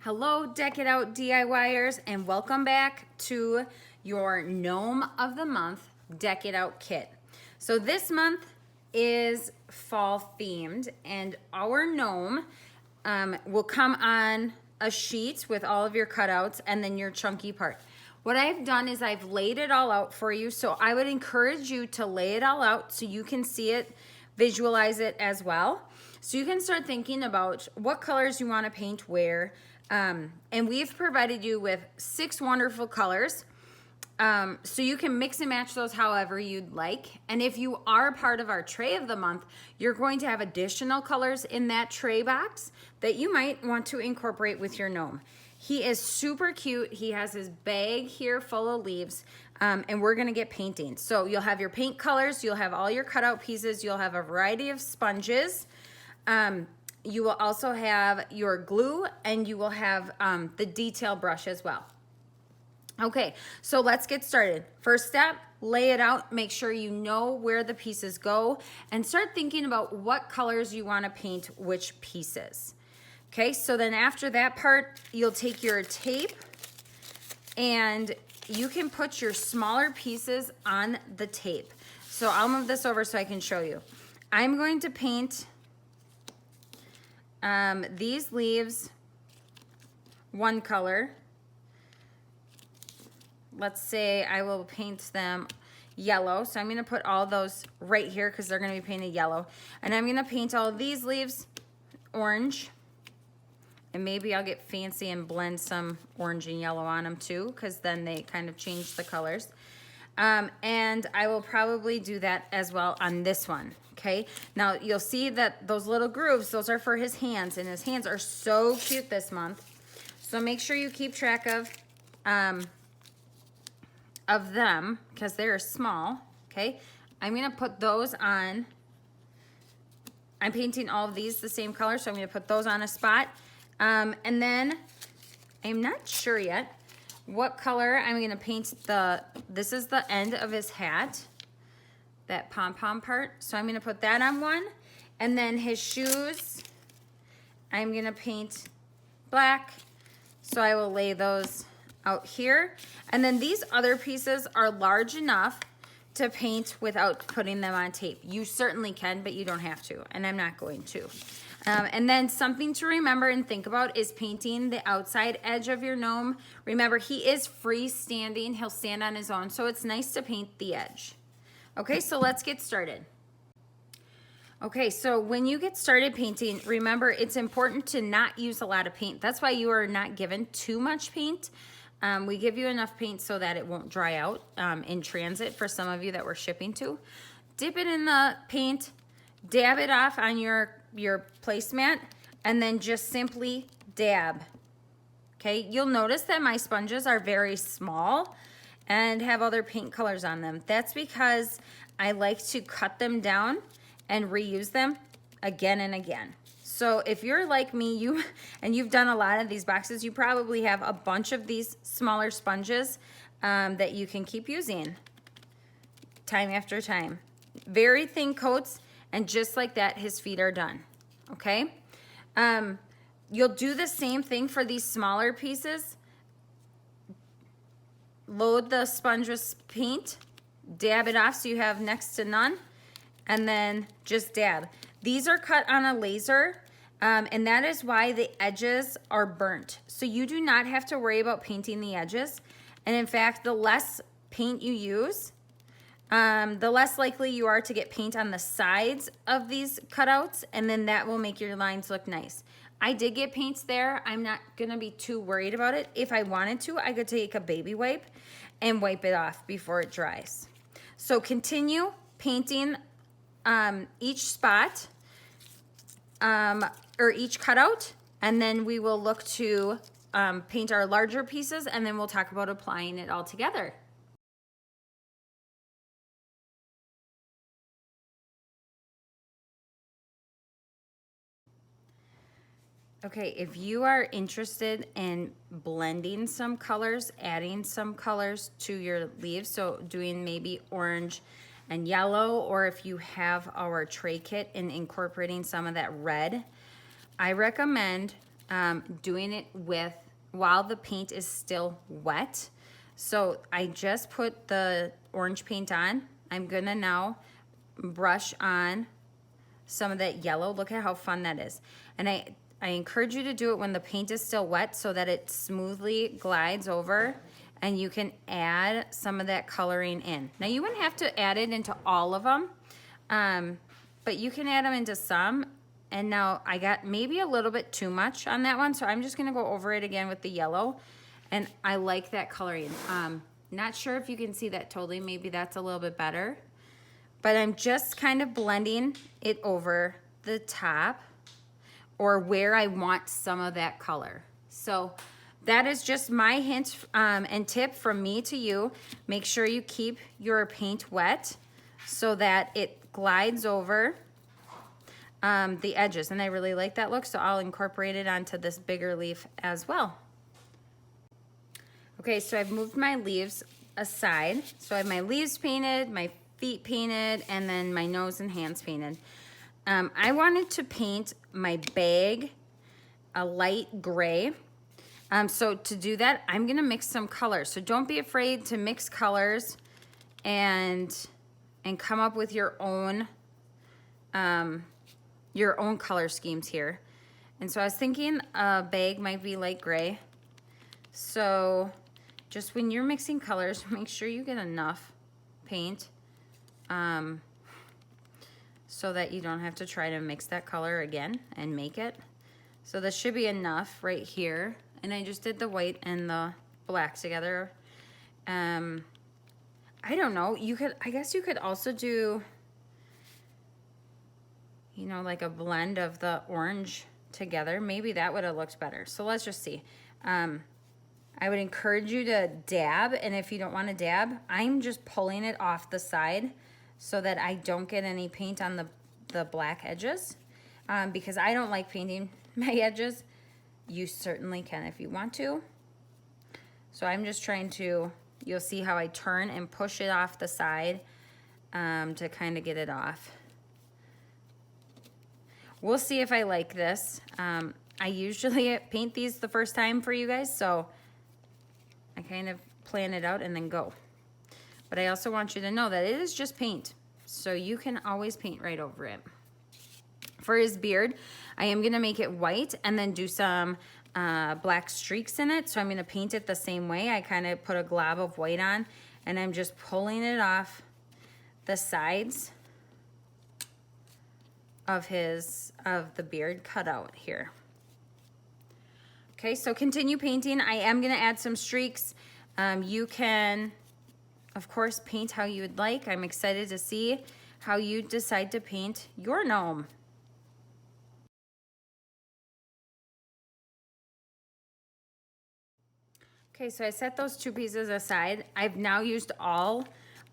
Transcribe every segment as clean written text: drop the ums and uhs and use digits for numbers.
Hello, Deck It Out DIYers, and welcome back to your Gnome of the Month Deck It Out kit. So this month is fall themed, and our gnome will come on a sheet with all of your cutouts and then your chunky part. What I've done is I've laid it all out for you, so I would encourage you to lay it all out so you can see it, visualize it as well. So you can start thinking about what colors you want to paint where. And we've provided you with 6 wonderful colors. So you can mix and match those however you'd like. And if you are part of our tray of the month, you're going to have additional colors in that tray box that you might want to incorporate with your gnome. He is super cute. He has his bag here full of leaves, and we're gonna get painting. So you'll have your paint colors, you'll have all your cutout pieces, you'll have a variety of sponges. You will also have your glue, and you will have the detail brush as well. Okay, so let's get started. First step, lay it out, make sure you know where the pieces go, and start thinking about what colors you want to paint which pieces. Okay, so then after that part, you'll take your tape and you can put your smaller pieces on the tape. So I'll move this over so I can show you. I'm going to paint these leaves one color. Let's say I will paint them yellow. So I'm going to put all those right here because they're going to be painted yellow. And I'm going to paint all of these leaves orange. And maybe I'll get fancy and blend some orange and yellow on them too, because then they kind of change the colors. And I will probably do that as well on this one. Okay, now you'll see that those little grooves, those are for his hands, and his hands are so cute this month. So make sure you keep track of them because they're small. Okay, I'm gonna put those on. I'm painting all of these the same color, so I'm gonna put those on a spot. And then I'm not sure yet what color I'm gonna paint this is the end of his hat, that pom-pom part. So I'm gonna put that on one. And then his shoes, I'm gonna paint black. So I will lay those out here. And then these other pieces are large enough to paint without putting them on tape. You certainly can, but you don't have to, and I'm not going to. And then something to remember and think about is painting the outside edge of your gnome. Remember, he is freestanding. He'll stand on his own, so it's nice to paint the edge. Okay, so let's get started. Okay, so when you get started painting, remember it's important to not use a lot of paint. That's why you are not given too much paint. We give you enough paint so that it won't dry out in transit for some of you that we're shipping to. Dip it in the paint, dab it off on your placemat, and then just simply dab. Okay, you'll notice that my sponges are very small and have other paint colors on them. That's because I like to cut them down and reuse them again and again. So if you're like me, you've done a lot of these boxes, you probably have a bunch of these smaller sponges that you can keep using time after time. Very thin coats, and just like that, his feet are done, okay? You'll do the same thing for these smaller pieces. Load the sponge with paint, dab it off so you have next to none, and then just dab. These are cut on a laser, and that is why the edges are burnt. So you do not have to worry about painting the edges. And in fact, the less paint you use, the less likely you are to get paint on the sides of these cutouts, and then that will make your lines look nice. I did get paints there. I'm not gonna be too worried about it. If I wanted to, I could take a baby wipe and wipe it off before it dries. So continue painting each spot or each cutout, and then we will look to paint our larger pieces, and then we'll talk about applying it all together. Okay, if you are interested in blending some colors, adding some colors to your leaves, so doing maybe orange and yellow, or if you have our tray kit and incorporating some of that red, I recommend doing it while the paint is still wet. So I just put the orange paint on. I'm gonna now brush on some of that yellow. Look at how fun that is. And I encourage you to do it when the paint is still wet so that it smoothly glides over and you can add some of that coloring in. Now you wouldn't have to add it into all of them, but you can add them into some. And now I got maybe a little bit too much on that one, so I'm just gonna go over it again with the yellow. And I like that coloring. Not sure if you can see that totally, maybe that's a little bit better. But I'm just kind of blending it over the top or where I want some of that color. So that is just my hint and tip from me to you. Make sure you keep your paint wet so that it glides over the edges. And I really like that look, so I'll incorporate it onto this bigger leaf as well. Okay, so I've moved my leaves aside. So I have my leaves painted, my feet painted, and then my nose and hands painted. I wanted to paint my bag a light gray. So to do that, I'm gonna mix some colors. So don't be afraid to mix colors and come up with your own color schemes here. And so I was thinking a bag might be light gray. So just when you're mixing colors, make sure you get enough paint so that you don't have to try to mix that color again and make it. So this should be enough right here. And I just did the white and the black together. I don't know, I guess you could also do, you know, like a blend of the orange together. Maybe that would have looked better. So let's just see. I would encourage you to dab, and if you don't want to dab, I'm just pulling it off the side so that I don't get any paint on the black edges, because I don't like painting my edges. You certainly can if you want to. So I'm just trying to, you'll see how I turn and push it off the side to kind of get it off. We'll see if I like this. I usually paint these the first time for you guys, so I kind of plan it out and then go. But I also want you to know that it is just paint, so you can always paint right over it. For his beard, I am gonna make it white and then do some black streaks in it. So I'm gonna paint it the same way. I kind of put a glob of white on and I'm just pulling it off the sides of the beard cutout here. Okay, so continue painting. I am gonna add some streaks. You can, of course, paint how you would like. I'm excited to see how you decide to paint your gnome. Okay, so I set those two pieces aside. I've now used all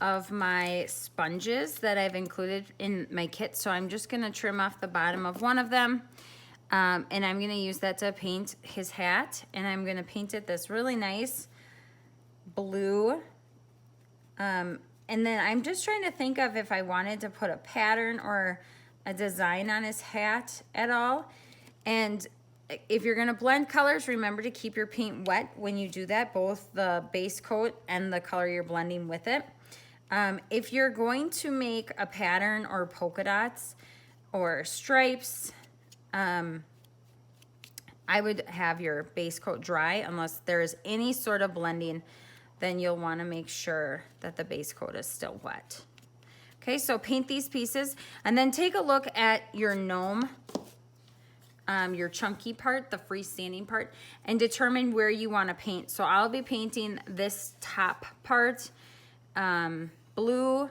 of my sponges that I've included in my kit, so I'm just gonna trim off the bottom of one of them. And I'm gonna use that to paint his hat, and I'm gonna paint it this really nice blue. And then I'm just trying to think of if I wanted to put a pattern or a design on his hat at all. And if you're gonna blend colors, remember to keep your paint wet when you do that, both the base coat and the color you're blending with it. If you're going to make a pattern or polka dots or stripes, I would have your base coat dry. Unless there is any sort of blending, then you'll want to make sure that the base coat is still wet. Okay, so paint these pieces and then take a look at your gnome, your chunky part, the freestanding part, and determine where you want to paint. So I'll be painting this top part blue.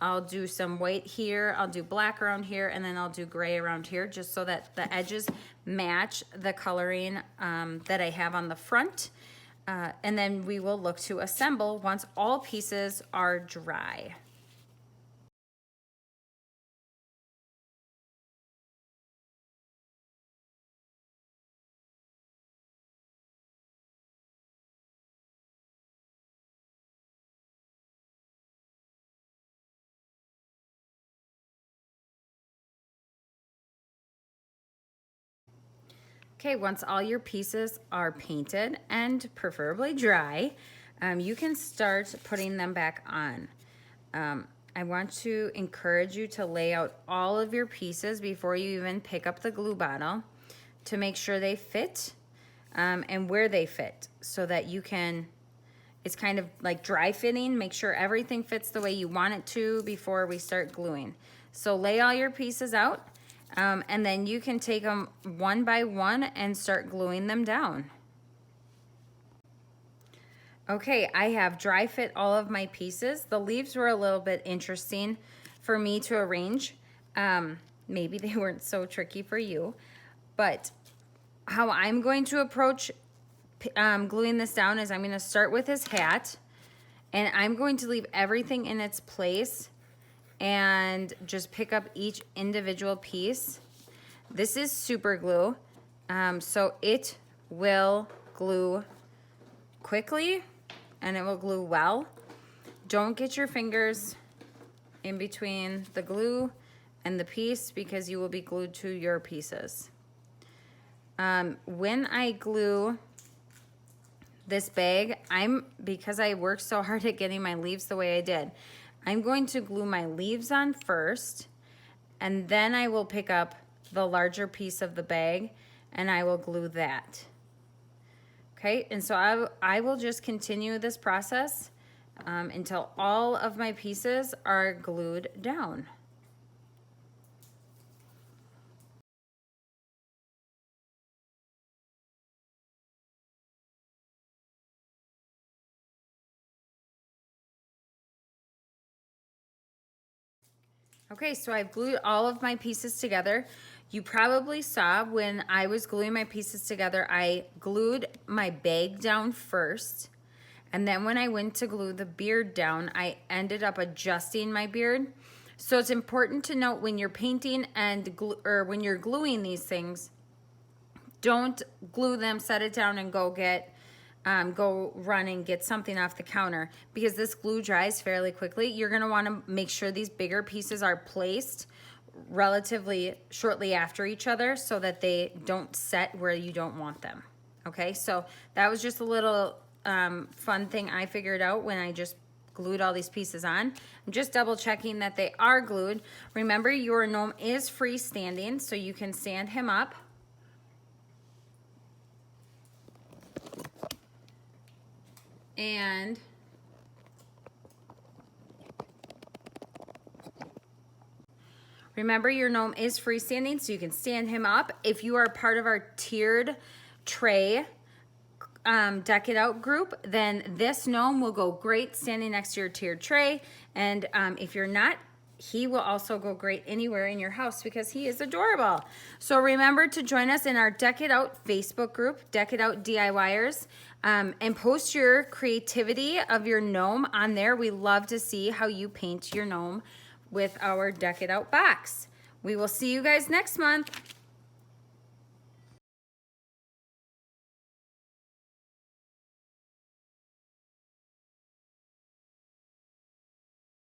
I'll do some white here, I'll do black around here, and then I'll do gray around here, just so that the edges match the coloring that I have on the front. And then we will look to assemble once all pieces are dry. Okay, once all your pieces are painted and preferably dry, you can start putting them back on. I want to encourage you to lay out all of your pieces before you even pick up the glue bottle to make sure they fit and where they fit, so that you can, it's kind of like dry fitting, make sure everything fits the way you want it to before we start gluing. So lay all your pieces out and then you can take them one by one and start gluing them down. Okay, I have dry fit all of my pieces. The leaves were a little bit interesting for me to arrange. Maybe they weren't so tricky for you, but how I'm going to approach gluing this down is I'm going to start with his hat, and I'm going to leave everything in its place and just pick up each individual piece. This is super glue, so it will glue quickly and it will glue well. Don't get your fingers in between the glue and the piece because you will be glued to your pieces. When I glue this bag, because I worked so hard at getting my leaves the way I did, I'm going to glue my leaves on first, and then I will pick up the larger piece of the bag and I will glue that. Okay, and so I will just continue this process until all of my pieces are glued down. Okay, so I've glued all of my pieces together. You probably saw when I was gluing my pieces together, I glued my bag down first. And then when I went to glue the beard down, I ended up adjusting my beard. So it's important to note when you're painting and when you're gluing these things, don't glue them, set it down and go run and get something off the counter, because this glue dries fairly quickly. You're gonna wanna make sure these bigger pieces are placed relatively shortly after each other so that they don't set where you don't want them. Okay, so that was just a little fun thing I figured out when I just glued all these pieces on. I'm just double checking that they are glued. Remember, your gnome is freestanding, so you can stand him up. And remember, your gnome is freestanding, so you can stand him up. If you are part of our tiered tray Deck It Out group, then this gnome will go great standing next to your tiered tray. And if you're not, he will also go great anywhere in your house because he is adorable. So remember to join us in our Deck It Out Facebook group, Deck It Out DIYers, and post your creativity of your gnome on there. We love to see how you paint your gnome with our Deck It Out box. We will see you guys next month.